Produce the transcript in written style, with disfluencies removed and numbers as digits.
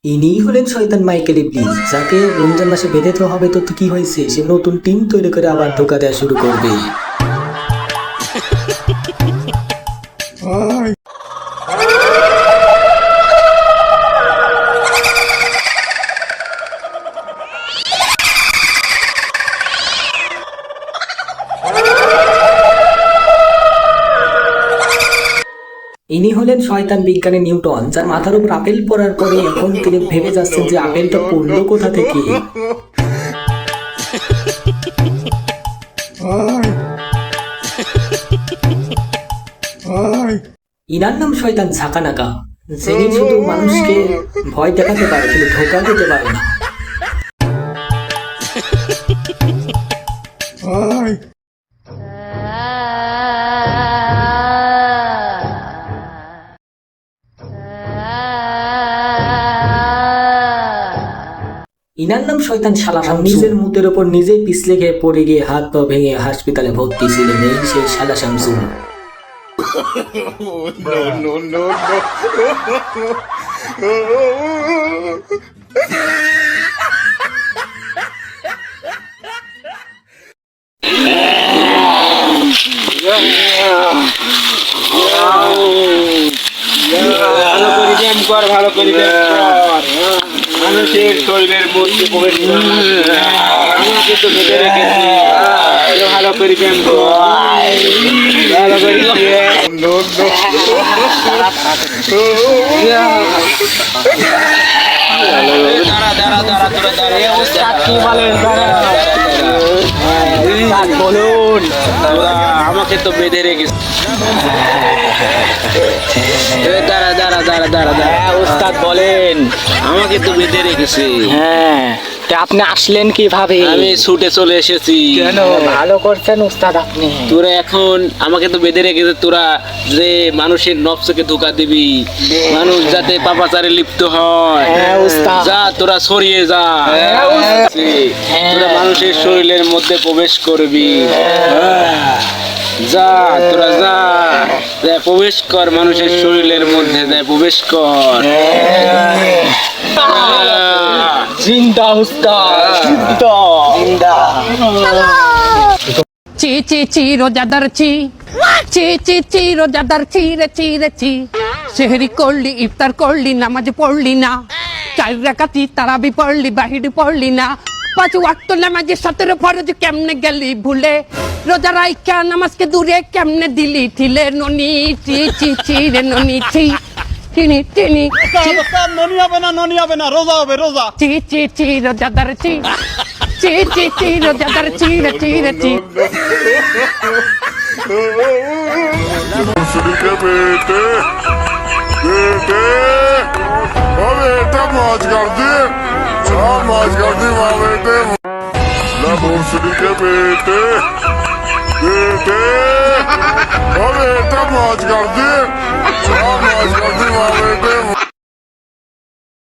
ইনিই হলেন শয়তান মাইকেল ইবলিস, যাকে রমজান মাসে বেঁধে তো হবে। তো কি হয়েছে, সে নতুন টিম তৈরি করে আবার ধোঁকা দেওয়া শুরু করবে। ইনি হলেন শয়তান বিজ্ঞানী নিউটন, যার মাথার উপর আপেল পড়ার পরে এখন তিনি ভেবে যাচ্ছেন যে আপেলটা পড়লো কোথা থেকে। ইনার নাম শয়তান ঝাঁকানাকা, যিনি শুধু মানুষকে ভয় দেখাতে পারে কিন্তু ধোঁকা দিতে পারে না। ইনার নাম শয়তান শালা শামসু, নিজের মুখের ওপর নিজেই পিছলে গিয়ে পড়ে গিয়ে হাত পা ভেঙে হাসপাতালে ভর্তি ছিলেন এই সেই শালা শামসু। ভালো করে ব্যায়াম কর, ভালো করে ব্যায়াম কর। মানুষের শরীরের মধ্যে প্রবেশ করে। আমাকে তো বেঁধে রেখেছি, ভালো করে ব্যায়াম কর, ভালো করে বলুন। আমাকে তো বেঁধে রেখেছি। দাঁড়া দাঁড়া দাঁড়া দাঁড়া দাঁড়া, উস্তাদ বলেন। আমাকে তো বেঁধে রেখেছি। হ্যাঁ, তা আপনি আসলেন কিভাবে? আমি ছুটে চলে এসেছি। কেন? ভালো করছেন উস্তাদ আপনি। তোরা এখন আমাকে তো বেঁধে রেখেছে, তোরা যে মানুষের নফসকে ধোঁকা দিবি, মানুষ যাতে পাপাচারে লিপ্ত হয়। হ্যাঁ উস্তাদ। যা তোরা সরিয়ে যা, তোরা মানুষের শরীরের মধ্যে প্রবেশ করবি। যা তোরা যা, প্রবেশ কর মানুষের শরীরের মধ্যে, প্রবেশ কর। জিন্দা উস্তাদ, জিন্দা। চি চি চি রোজাদার চি, চি চি চি রোজাদার চি রে চি রে চি। সেহরি করলি, ইফতার করলি, নামাজ পড়লি না, 4 রাকাতি তারাবি পড়লি, বাহির পড়লি না, 5 ওয়াক্ত নামাজের 17 ফরজ কেমনে গেলি ভুলে, রোজা রাইখা নামাজকে দূরে কেমনে দিলি ঠিলে। ননি চি চি চি রে ননি চি, চিনি চিনি ননি হবে না, রোজা হবে, রোজা। চি চি চি রোজাদার চি, চি চি চি রোজাদার চি রে চি রে চি। के बेटे बेटे ओ बेटा मौज कर दी, मौज कर दी माँ बेटे। भोसड़ी के बेटे